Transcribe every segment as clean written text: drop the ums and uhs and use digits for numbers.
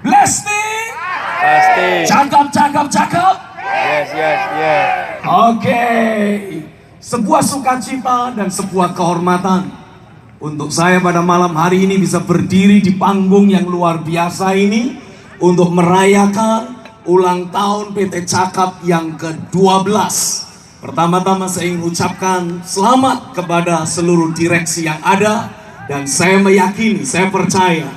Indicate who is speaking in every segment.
Speaker 1: Blesti?
Speaker 2: Pasti.
Speaker 1: Cakep.
Speaker 2: Yes.
Speaker 1: Oke. Sebuah sukacita dan sebuah kehormatan untuk saya pada malam hari ini bisa berdiri di panggung yang luar biasa ini untuk merayakan ulang tahun PT Cakap yang ke-12. Pertama-tama saya ingin ucapkan selamat kepada seluruh direksi yang ada, dan saya meyakini, saya percaya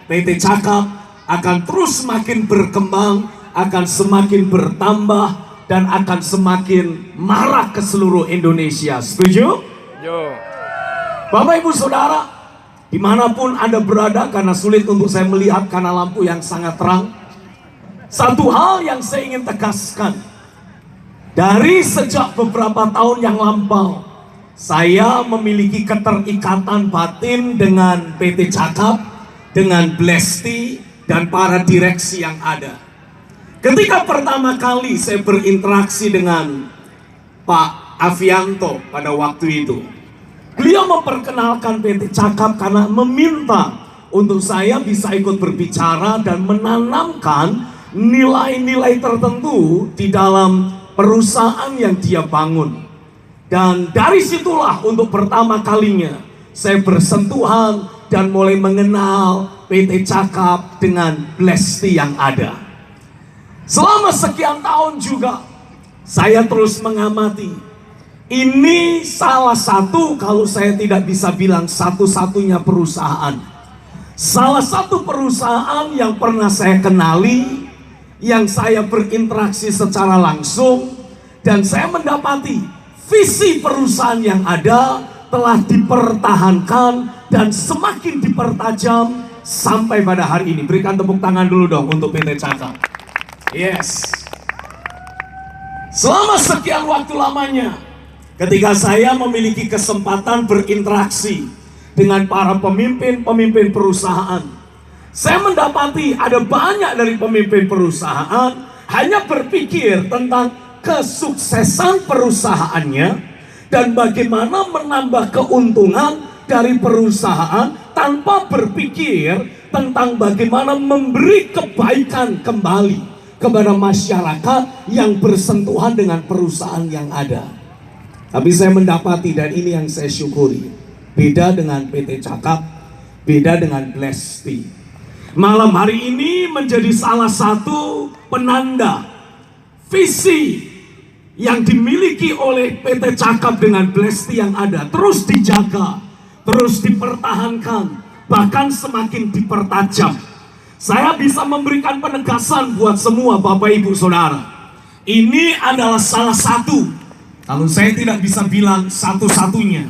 Speaker 1: PT Cakap akan terus semakin berkembang, akan semakin bertambah, dan akan semakin marak ke seluruh Indonesia. Setuju?
Speaker 2: Yo.
Speaker 1: Bapak Ibu Saudara, dimanapun Anda berada, karena sulit untuk saya melihat karena lampu yang sangat terang. Satu hal yang saya ingin tegaskan, dari sejak beberapa tahun yang lampau, saya memiliki keterikatan batin dengan PT Cakap, dengan Blesti, dan para direksi yang ada. Ketika pertama kali saya berinteraksi dengan Pak Avianto pada waktu itu, beliau memperkenalkan PT Cakap karena meminta untuk saya bisa ikut berbicara dan menanamkan nilai-nilai tertentu di dalam perusahaan yang dia bangun. Dan dari situlah untuk pertama kalinya saya bersentuhan dan mulai mengenal PT Cakap dengan Blesti yang ada. Selama sekian tahun juga saya terus mengamati. Ini salah satu, kalau saya tidak bisa bilang satu-satunya perusahaan, salah satu perusahaan yang pernah saya kenali, yang saya berinteraksi secara langsung, dan saya mendapati visi perusahaan yang ada telah dipertahankan dan semakin dipertajam sampai pada hari ini. Berikan tepuk tangan dulu dong untuk PT Cakap. Yes. Selama sekian waktu lamanya, ketika saya memiliki kesempatan berinteraksi dengan para pemimpin perusahaan, saya mendapati ada banyak dari pemimpin perusahaan hanya berpikir tentang kesuksesan perusahaannya dan bagaimana menambah keuntungan dari perusahaan tanpa berpikir tentang bagaimana memberi kebaikan kembali kepada masyarakat yang bersentuhan dengan perusahaan yang ada. Tapi saya mendapati, dan ini yang saya syukuri, beda dengan PT Cakap, beda dengan Blesti. Malam hari ini menjadi salah satu penanda visi yang dimiliki oleh PT Cakap dengan Blesti yang ada terus dijaga, terus dipertahankan, bahkan semakin dipertajam. Saya bisa memberikan penegasan buat semua Bapak Ibu Saudara. Ini adalah salah satu, kalau saya tidak bisa bilang satu-satunya,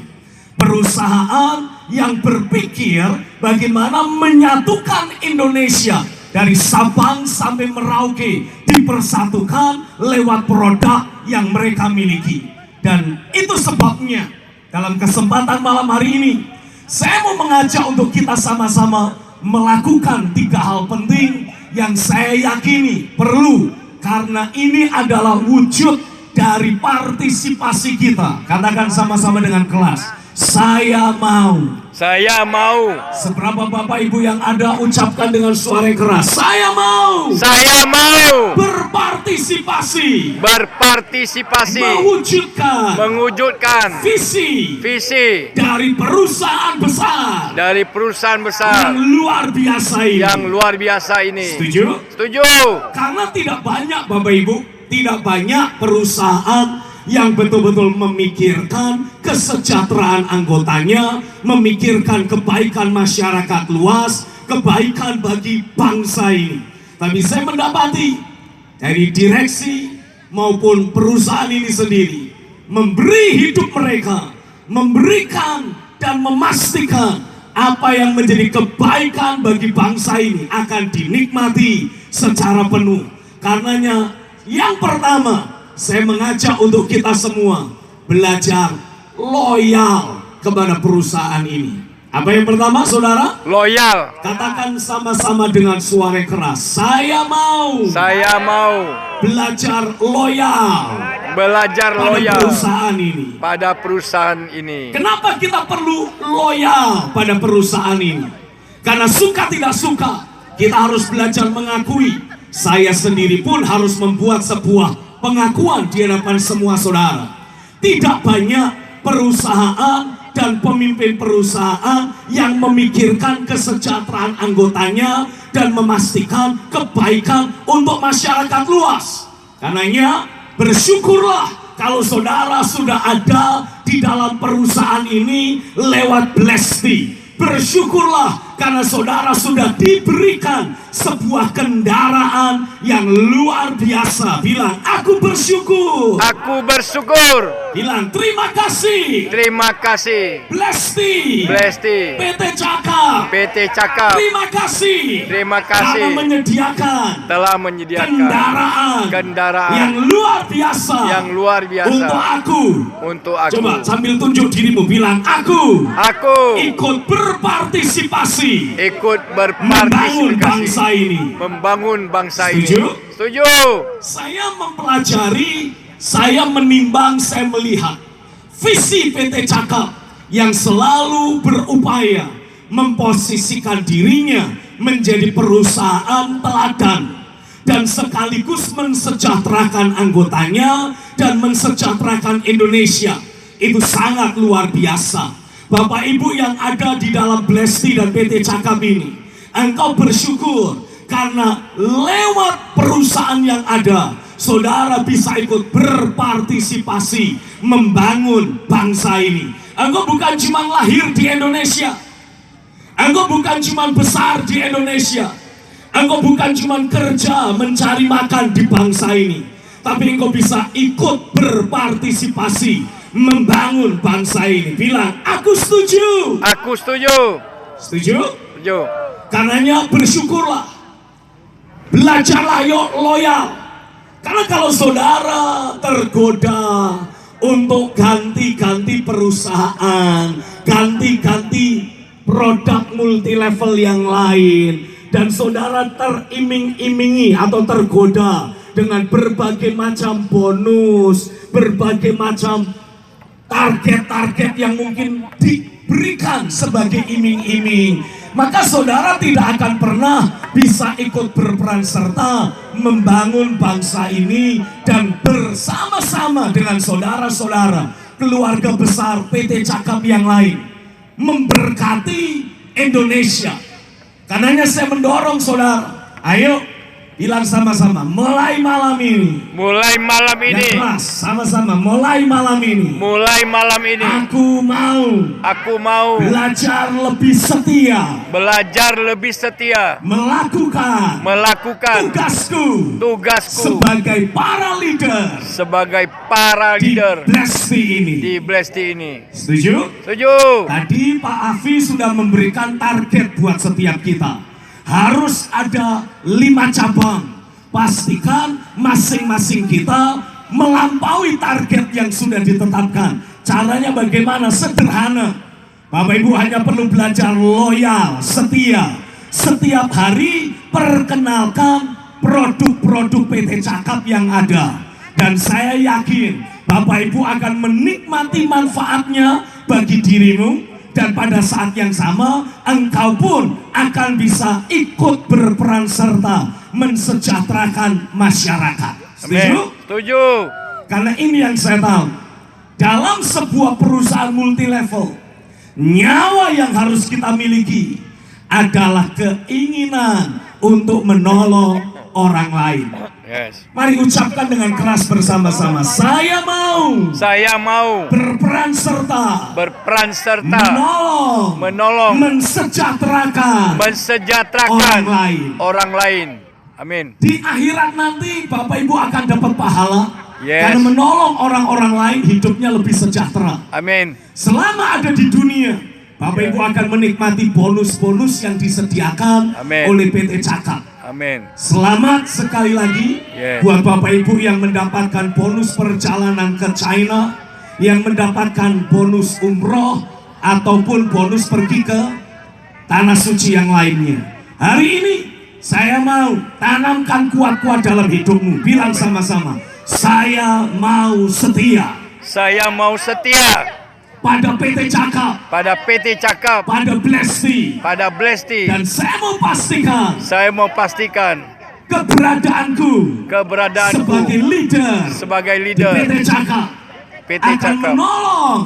Speaker 1: perusahaan yang berpikir bagaimana menyatukan Indonesia dari Sabang sampai Merauke dipersatukan lewat produk yang mereka miliki. Dan itu sebabnya dalam kesempatan malam hari ini saya mau mengajak untuk kita sama-sama melakukan 3 hal penting yang saya yakini perlu, karena ini adalah wujud dari partisipasi kita. Katakan sama-sama dengan kelas, saya mau.
Speaker 2: Saya mau.
Speaker 1: Seberapa Bapak Ibu yang ada, ucapkan dengan suara yang keras, saya mau.
Speaker 2: Saya mau
Speaker 1: Berpartisipasi.
Speaker 2: berpartisipasi,
Speaker 1: Mewujudkan
Speaker 2: visi
Speaker 1: dari perusahaan besar
Speaker 2: dari perusahaan besar
Speaker 1: yang luar biasa ini.
Speaker 2: yang luar biasa ini.
Speaker 1: Setuju?
Speaker 2: Setuju.
Speaker 1: Karena tidak banyak Bapak Ibu, tidak banyak perusahaan yang betul-betul memikirkan kesejahteraan anggotanya, memikirkan kebaikan masyarakat luas, kebaikan bagi bangsa ini. Tapi saya mendapati dari direksi maupun perusahaan ini sendiri memberi hidup mereka, memberikan dan memastikan apa yang menjadi kebaikan bagi bangsa ini akan dinikmati secara penuh. Karenanya yang pertama, saya mengajak untuk kita semua belajar loyal kepada perusahaan ini. Apa yang pertama, saudara?
Speaker 2: Loyal.
Speaker 1: Katakan sama-sama dengan suara keras, saya mau.
Speaker 2: Saya mau
Speaker 1: Belajar loyal
Speaker 2: belajar
Speaker 1: pada
Speaker 2: loyal
Speaker 1: perusahaan ini.
Speaker 2: pada perusahaan ini.
Speaker 1: Kenapa kita perlu loyal pada perusahaan ini? Karena suka tidak suka, kita harus belajar mengakui. Saya sendiri pun harus membuat sebuah pengakuan di hadapan semua saudara. Tidak banyak perusahaan dan pemimpin perusahaan yang memikirkan kesejahteraan anggotanya dan memastikan kebaikan untuk masyarakat luas. Karenanya bersyukurlah kalau saudara sudah ada di dalam perusahaan ini lewat Blesti. Bersyukurlah karena saudara sudah diberikan sebuah kendaraan yang luar biasa. Bilang, aku bersyukur.
Speaker 2: Aku bersyukur.
Speaker 1: Bilang, terima kasih.
Speaker 2: Terima kasih.
Speaker 1: Blesti.
Speaker 2: Blesti.
Speaker 1: PT Cakap.
Speaker 2: PT Cakap.
Speaker 1: Terima kasih.
Speaker 2: Terima kasih.
Speaker 1: Karena menyediakan
Speaker 2: Telah menyediakan
Speaker 1: kendaraan yang luar biasa.
Speaker 2: Yang luar biasa.
Speaker 1: Untuk aku.
Speaker 2: Untuk aku.
Speaker 1: Coba sambil tunjuk dirimu, bilang, aku ikut berpartisipasi.
Speaker 2: Ikut
Speaker 1: Membangun
Speaker 2: berpartisipasi.
Speaker 1: bangsa ini.
Speaker 2: Membangun bangsa ini.
Speaker 1: Setuju?
Speaker 2: Setuju.
Speaker 1: Saya mempelajari, saya menimbang, saya melihat visi PT Cakap yang selalu berupaya memposisikan dirinya menjadi perusahaan teladan dan sekaligus mensejahterakan anggotanya dan mensejahterakan Indonesia. Itu sangat luar biasa. Bapak Ibu yang ada di dalam Blesti dan PT Cakap ini, engkau bersyukur karena lewat perusahaan yang ada, saudara bisa ikut berpartisipasi membangun bangsa ini. Engkau bukan cuma lahir di Indonesia, engkau bukan cuma besar di Indonesia, engkau bukan cuma kerja mencari makan di bangsa ini, tapi engkau bisa ikut berpartisipasi membangun bangsa ini. Bilang, aku setuju.
Speaker 2: Aku setuju.
Speaker 1: Setuju?
Speaker 2: Setuju.
Speaker 1: Karenanya bersyukurlah. Belajarlah yuk loyal. Karena kalau saudara tergoda untuk ganti-ganti perusahaan, ganti-ganti produk multi level yang lain, dan saudara teriming-imingi atau tergoda dengan berbagai macam bonus, berbagai macam target-target yang mungkin diberikan sebagai iming-iming, maka saudara tidak akan pernah bisa ikut berperan serta membangun bangsa ini dan bersama-sama dengan saudara-saudara keluarga besar PT Cakap yang lain memberkati Indonesia. Karenanya saya mendorong saudara, ayo bilang sama-sama, mulai malam ini.
Speaker 2: Mulai malam ini.
Speaker 1: Yang keras, sama-sama, mulai malam ini.
Speaker 2: Mulai malam ini.
Speaker 1: Aku mau belajar lebih setia.
Speaker 2: Belajar lebih setia.
Speaker 1: Melakukan tugasku sebagai para leader.
Speaker 2: Sebagai para leader
Speaker 1: Di Blesti ini.
Speaker 2: di Blesti ini.
Speaker 1: Setuju?
Speaker 2: Setuju.
Speaker 1: Tadi Pak Afi sudah memberikan target buat setiap kita. Harus ada 5 cabang. Pastikan masing-masing kita melampaui target yang sudah ditetapkan. Caranya bagaimana? Sederhana. Bapak Ibu hanya perlu belajar loyal, setia. Setiap hari perkenalkan produk-produk PT Cakap yang ada. Dan saya yakin Bapak Ibu akan menikmati manfaatnya bagi dirimu. Dan pada saat yang sama, engkau pun akan bisa ikut berperan serta mensejahterakan masyarakat. Setuju?
Speaker 2: Setuju.
Speaker 1: Karena ini yang saya tahu. Dalam sebuah perusahaan multi level, nyawa yang harus kita miliki adalah keinginan untuk menolong orang lain.
Speaker 2: Yes.
Speaker 1: Mari ucapkan dengan keras bersama-sama. Saya mau berperan serta menolong
Speaker 2: mensejahterakan
Speaker 1: orang lain.
Speaker 2: Amin.
Speaker 1: Di akhirat nanti Bapak Ibu akan dapat pahala.
Speaker 2: Yes.
Speaker 1: Karena menolong orang-orang lain hidupnya lebih sejahtera.
Speaker 2: Amin.
Speaker 1: Selama ada di dunia, Bapak Ibu akan menikmati bonus-bonus yang disediakan oleh PT Cakap.
Speaker 2: Amin.
Speaker 1: Selamat sekali lagi buat Bapak Ibu yang mendapatkan bonus perjalanan ke China, yang mendapatkan bonus umroh ataupun bonus pergi ke tanah suci yang lainnya. Hari ini saya mau tanamkan kuat-kuat dalam hidupmu. Bilang sama-sama, saya mau setia.
Speaker 2: Saya mau setia.
Speaker 1: pada PT Cakap,
Speaker 2: pada PT Cakap,
Speaker 1: pada Blesti.
Speaker 2: pada Blesti.
Speaker 1: Dan saya mau pastikan
Speaker 2: keberadaanku
Speaker 1: sebagai leader
Speaker 2: sebagai
Speaker 1: di
Speaker 2: leader
Speaker 1: PT Cakap
Speaker 2: PT
Speaker 1: akan
Speaker 2: Cakap
Speaker 1: menolong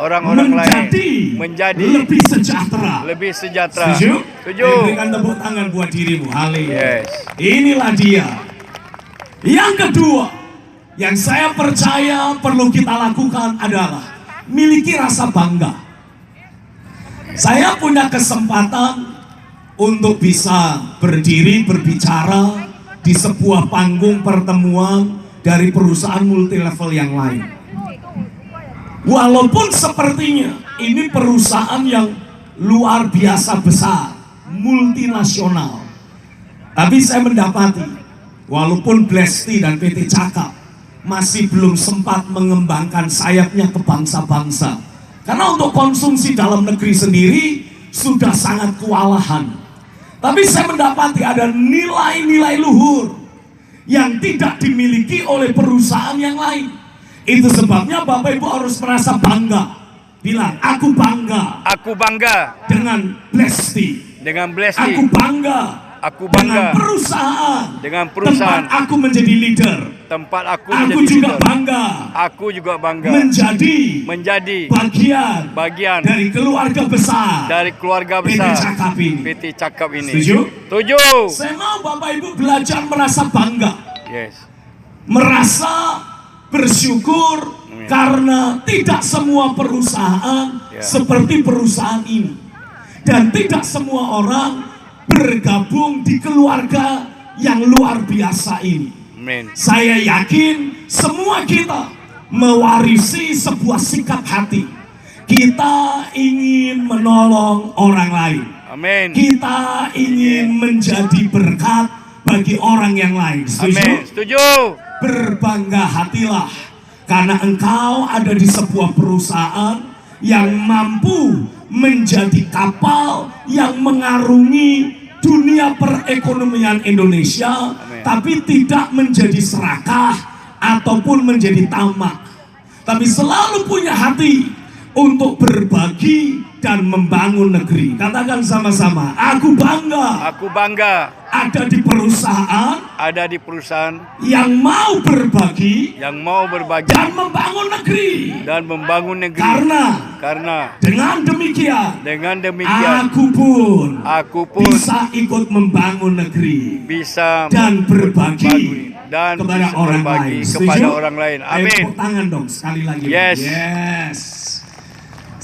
Speaker 1: orang-orang lain
Speaker 2: menjadi
Speaker 1: lebih sejahtera.
Speaker 2: Setuju?
Speaker 1: Ayo berikan tepuk tangan buat dirimu. Haleluya.
Speaker 2: Yes.
Speaker 1: Inilah dia. Yang kedua, yang saya percaya perlu kita lakukan adalah miliki rasa bangga. Saya punya kesempatan untuk bisa berdiri berbicara di sebuah panggung pertemuan dari perusahaan multilevel yang lain. Walaupun sepertinya ini perusahaan yang luar biasa besar, multinasional, tapi saya mendapati walaupun Blesti dan PT Cakap masih belum sempat mengembangkan sayapnya ke bangsa-bangsa, karena untuk konsumsi dalam negeri sendiri sudah sangat kewalahan. Tapi saya mendapati ada nilai-nilai luhur yang tidak dimiliki oleh perusahaan yang lain. Itu sebabnya Bapak Ibu harus merasa bangga. Bilang, aku bangga.
Speaker 2: Aku bangga
Speaker 1: Dengan Blesti.
Speaker 2: dengan Blesti.
Speaker 1: Aku bangga.
Speaker 2: Aku bangga
Speaker 1: dengan perusahaan
Speaker 2: tempat
Speaker 1: aku menjadi leader.
Speaker 2: tempat aku
Speaker 1: Aku
Speaker 2: menjadi
Speaker 1: juga
Speaker 2: leader.
Speaker 1: bangga
Speaker 2: Aku juga bangga
Speaker 1: menjadi
Speaker 2: bagian
Speaker 1: dari keluarga besar
Speaker 2: dari keluarga
Speaker 1: PT
Speaker 2: besar
Speaker 1: Cakap ini.
Speaker 2: PT Cakap ini.
Speaker 1: Setuju?
Speaker 2: Setuju.
Speaker 1: Saya mau Bapak Ibu belajar merasa bangga,
Speaker 2: Yes.
Speaker 1: merasa bersyukur karena tidak semua perusahaan seperti perusahaan ini, dan tidak semua orang bergabung di keluarga yang luar biasa ini.
Speaker 2: Amin.
Speaker 1: Saya yakin semua kita mewarisi sebuah sikap hati. Kita ingin menolong orang lain.
Speaker 2: Amin.
Speaker 1: Kita ingin menjadi berkat bagi orang yang lain. Setuju?
Speaker 2: Amin. Setuju.
Speaker 1: Berbangga hatilah karena engkau ada di sebuah perusahaan yang mampu menjadi kapal yang mengarungi dunia perekonomian Indonesia.
Speaker 2: Amin.
Speaker 1: Tapi tidak menjadi serakah ataupun menjadi tamak, tapi selalu punya hati untuk berbagi dan membangun negeri. Katakan sama-sama, aku bangga
Speaker 2: Aku bangga
Speaker 1: ada di perusahaan yang mau berbagi
Speaker 2: yang mau berbagi
Speaker 1: dan membangun negeri.
Speaker 2: dan membangun negeri. Karena
Speaker 1: Dengan demikian
Speaker 2: dengan demikian
Speaker 1: aku pun bisa ikut membangun negeri
Speaker 2: bisa
Speaker 1: dan berbagi
Speaker 2: dan
Speaker 1: kepada
Speaker 2: bisa
Speaker 1: orang
Speaker 2: berbagi
Speaker 1: lain.
Speaker 2: kepada
Speaker 1: Setuju?
Speaker 2: orang lain.
Speaker 1: Ayo
Speaker 2: Amin.
Speaker 1: tepuk tangan dong sekali lagi.
Speaker 2: Yes.
Speaker 1: Yes.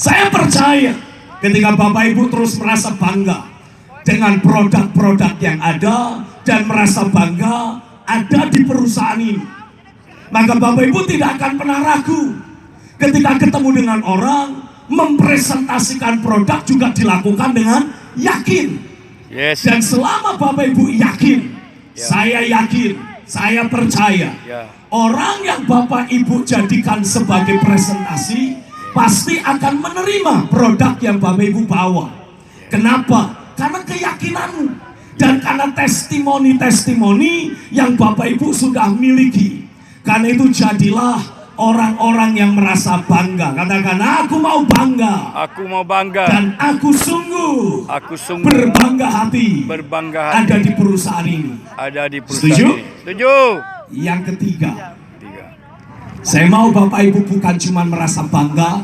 Speaker 1: Saya percaya ketika Bapak Ibu terus merasa bangga dengan produk-produk yang ada dan merasa bangga ada di perusahaan ini, maka Bapak Ibu tidak akan pernah ragu ketika ketemu dengan orang, mempresentasikan produk juga dilakukan dengan yakin.
Speaker 2: Yes.
Speaker 1: Dan selama Bapak Ibu yakin, saya yakin, saya percaya, orang yang Bapak Ibu jadikan sebagai presentasi pasti akan menerima produk yang Bapak Ibu bawa. Kenapa? Karena keyakinanmu dan karena testimoni-testimoni yang Bapak Ibu sudah miliki. Karena itu jadilah orang-orang yang merasa bangga. Katakan, aku mau bangga.
Speaker 2: Aku mau bangga.
Speaker 1: Dan aku sungguh berbangga hati ada di perusahaan ini.
Speaker 2: Ada di perusahaan
Speaker 1: Setuju?
Speaker 2: ini. Setuju.
Speaker 1: Yang ketiga, saya mau Bapak Ibu bukan cuma merasa bangga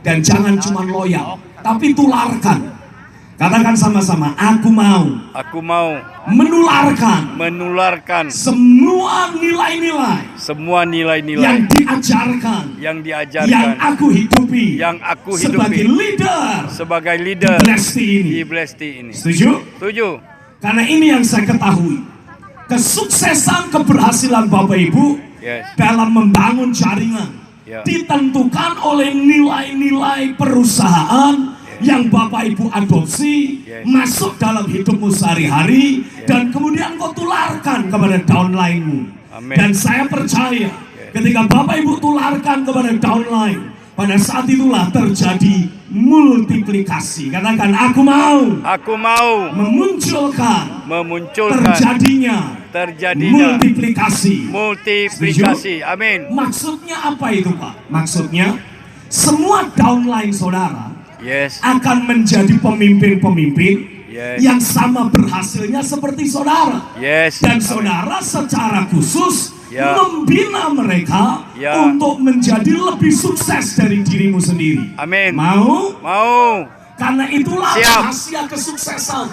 Speaker 1: dan jangan cuma loyal, tapi tularkan. Katakan sama-sama, aku mau menularkan semua nilai-nilai yang diajarkan, yang aku hidupi sebagai leader di Blesti ini. Setuju?
Speaker 2: Setuju.
Speaker 1: Karena ini yang saya ketahui, kesuksesan keberhasilan Bapak Ibu dalam membangun jaringan ditentukan oleh nilai-nilai perusahaan yang Bapak Ibu adopsi masuk dalam hidupmu sehari-hari dan kemudian kau tularkan kepada downline-mu. Dan saya percaya ketika Bapak Ibu tularkan kepada downline, Pada saat itulah terjadi multiplikasi. Katakan, aku mau memunculkan terjadinya multiplikasi.
Speaker 2: Amin.
Speaker 1: Maksudnya apa itu, Pak? Maksudnya semua downline saudara akan menjadi pemimpin-pemimpin yang sama berhasilnya seperti saudara. Dan saudara secara khusus membina mereka untuk menjadi lebih sukses dari dirimu sendiri.
Speaker 2: Amin.
Speaker 1: Mau? Karena itulah
Speaker 2: Siap.
Speaker 1: rahasia kesuksesan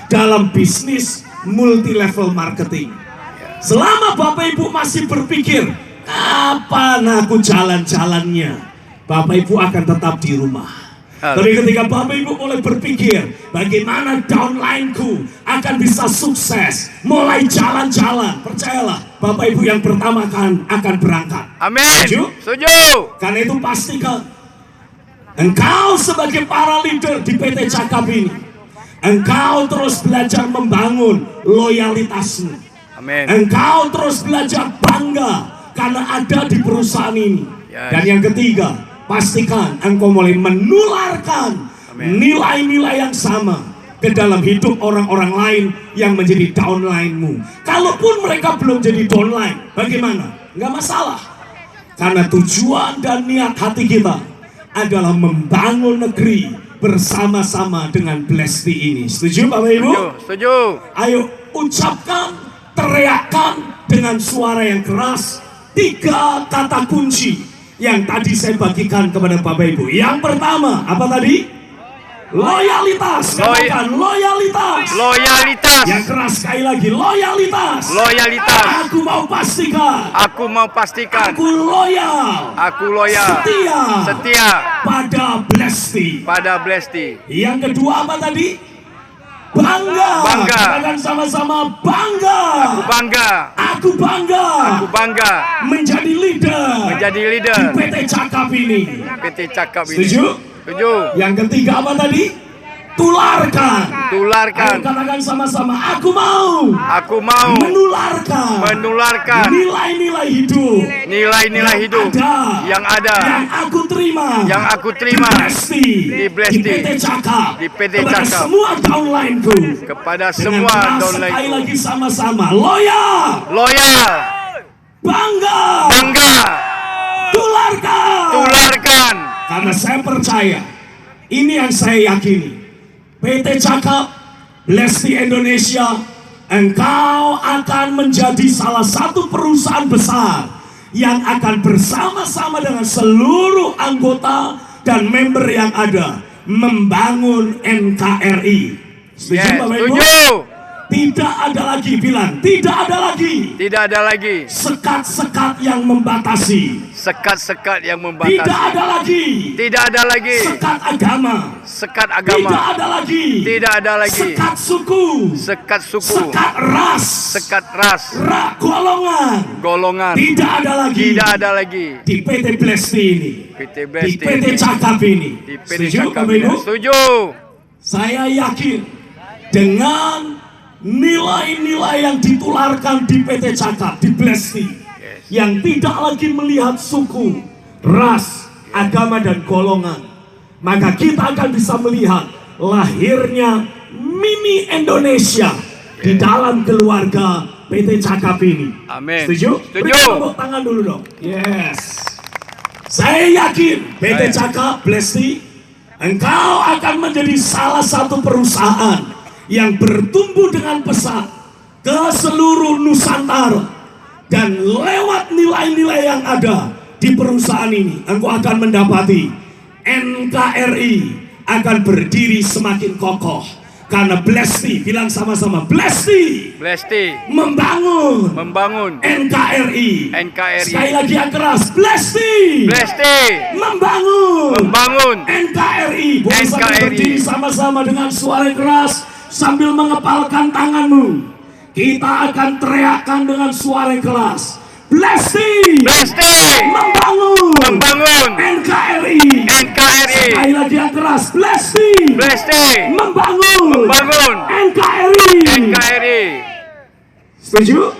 Speaker 1: dalam bisnis multi-level marketing. Selama Bapak Ibu masih berpikir, kapan aku jalan-jalannya, Bapak Ibu akan tetap di rumah. Tapi ketika Bapak Ibu mulai berpikir, bagaimana downline-ku akan bisa sukses, mulai jalan-jalan, percayalah, Bapak Ibu yang pertama akan berangkat.
Speaker 2: Amin. Setuju.
Speaker 1: Karena itu pastikan engkau sebagai para leader di PT Cakap ini, engkau terus belajar membangun loyalitasmu.
Speaker 2: Amin.
Speaker 1: Engkau terus belajar bangga karena ada di perusahaan ini. Dan yang ketiga, pastikan engkau mulai menularkan nilai-nilai yang sama ke dalam hidup orang-orang lain yang menjadi downline-mu. Kalaupun mereka belum jadi downline, bagaimana? Nggak masalah. Karena tujuan dan niat hati kita adalah membangun negeri bersama-sama dengan Blesti ini. Setuju Bapak Ibu?
Speaker 2: Setuju.
Speaker 1: Ayo ucapkan, teriakkan dengan suara yang keras 3 kata kunci yang tadi saya bagikan kepada Bapak Ibu. Yang pertama, apa tadi? Loyalitas. Katakan loyalitas.
Speaker 2: Loyalitas.
Speaker 1: Yang keras sekali lagi, loyalitas.
Speaker 2: Loyalitas.
Speaker 1: Aku mau pastikan.
Speaker 2: Aku
Speaker 1: Aku loyal. Setia. Pada Blesti. Yang kedua apa tadi? Bangga. Katakan sama-sama bangga. Aku bangga. Menjadi leader. Di PT Cakap ini. Setuju? Yang ketiga apa tadi? Tularkan. Ayo katakan sama-sama. Aku mau menularkan nilai-nilai hidup. Yang ada. Yang aku terima. Di PT Cakap. Kepada semua downline-ku. Sekali lagi sama-sama. Loyal. Bangga. Tularkan. Karena saya percaya, ini yang saya yakini, PT Cakap, Blesti Indonesia, engkau akan menjadi salah satu perusahaan besar yang akan bersama-sama dengan seluruh anggota dan member yang ada membangun NKRI. Setuju Bapak Ibu? Tidak ada lagi, bilang tidak ada lagi sekat-sekat yang membatasi. Tidak ada lagi sekat agama. Tidak ada lagi sekat suku. Sekat ras. Golongan. Tidak ada lagi di PT Blesti ini. Di PT Cakap ini. Setuju Bapak Ibu?
Speaker 2: Setuju.
Speaker 1: Saya yakin dengan nilai-nilai yang ditularkan di PT Cakap, di Blesti, yang tidak lagi melihat suku, ras, agama, dan golongan, maka kita akan bisa melihat lahirnya mini Indonesia di dalam keluarga PT Cakap ini.
Speaker 2: Amin.
Speaker 1: Setuju? Beri tepuk tangan dulu dong. Yes. Saya yakin PT Cakap, Blesti, engkau akan menjadi salah satu perusahaan yang bertumbuh dengan pesat ke seluruh Nusantara. Dan lewat nilai-nilai yang ada di perusahaan ini, engkau akan mendapati NKRI akan berdiri semakin kokoh. Karena Blesti, bilang sama-sama, Blesti membangun NKRI. Sekali lagi yang keras, Blesti membangun NKRI. Boleh berdiri sama-sama dengan suara yang keras sambil mengepalkan tanganmu. Kita akan teriakkan dengan suara yang keras, Blesti membangun NKRI. Sekali lagi yang keras, Blesti membangun NKRI.
Speaker 2: Setuju.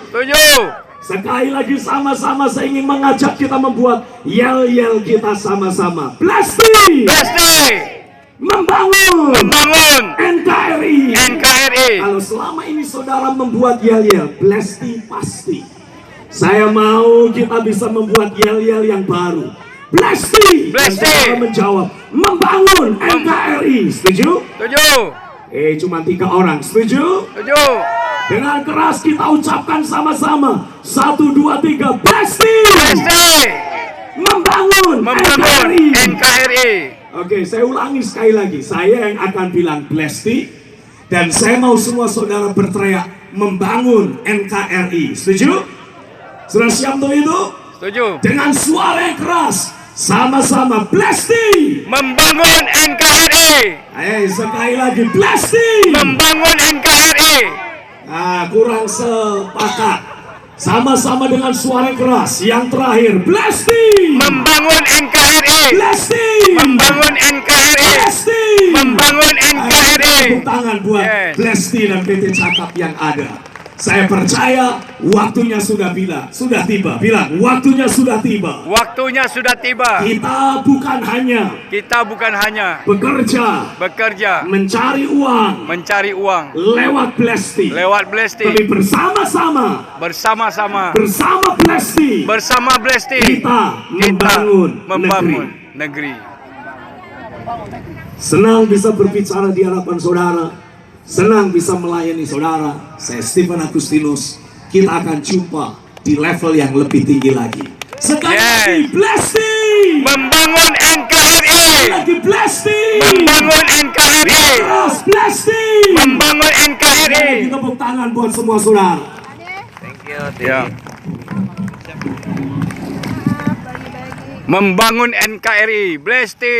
Speaker 1: Sekali lagi sama-sama saya ingin mengajak kita membuat yel-yel kita sama-sama. Blesti!
Speaker 2: Blesti.
Speaker 1: Membangun
Speaker 2: Membangun
Speaker 1: NKRI.
Speaker 2: NKRI.
Speaker 1: Kalau selama ini saudara membuat yel-yel, Blesti pasti. Saya mau kita bisa membuat yel-yel yang baru. Blesti! Dan
Speaker 2: Blesti.
Speaker 1: saudara menjawab, membangun NKRI. Setuju?
Speaker 2: Setuju.
Speaker 1: Cuma 3 orang. Setuju?
Speaker 2: Setuju.
Speaker 1: Dengan keras kita ucapkan sama-sama. 1, 2, 3. Blesti!
Speaker 2: Blesti.
Speaker 1: Membangun
Speaker 2: Membangun
Speaker 1: NKRI.
Speaker 2: NKRI.
Speaker 1: Oke, saya ulangi sekali lagi. Saya yang akan bilang Blesti. Dan saya mau semua saudara berteriak membangun NKRI. Setuju? Sudah siap untuk itu?
Speaker 2: Setuju.
Speaker 1: Dengan suara yang keras. Sama-sama Blesti.
Speaker 2: Membangun NKRI.
Speaker 1: Sekali lagi Blesti.
Speaker 2: Membangun NKRI.
Speaker 1: Kurang sepakat. Sama-sama dengan suara yang keras. Yang terakhir Blesti.
Speaker 2: Membangun NKRI.
Speaker 1: Blesti.
Speaker 2: Membangun NKRI.
Speaker 1: Blesti.
Speaker 2: Membangun NKRI.
Speaker 1: Tepuk tangan buat
Speaker 2: Yes.
Speaker 1: Blesti dan PT Cakap yang ada. Saya percaya waktunya sudah tiba. Bilang waktunya sudah tiba.
Speaker 2: Waktunya sudah tiba.
Speaker 1: Kita bukan hanya bekerja, mencari uang lewat Blesti, tapi bersama-sama bersama Blesti kita membangun
Speaker 2: negeri.
Speaker 1: Senang bisa berbicara di hadapan saudara. Senang bisa melayani saudara. Saya Stephen Agustinus. Kita akan jumpa di level yang lebih tinggi lagi. Sekali lagi Blesti.
Speaker 2: Membangun NKRI.
Speaker 1: Sekali lagi Blesti.
Speaker 2: Membangun NKRI.
Speaker 1: Terus Blesti.
Speaker 2: Membangun NKRI.
Speaker 1: Kita tepuk tangan buat semua saudara.
Speaker 2: Thank you. Ya. Membangun NKRI. Blesti.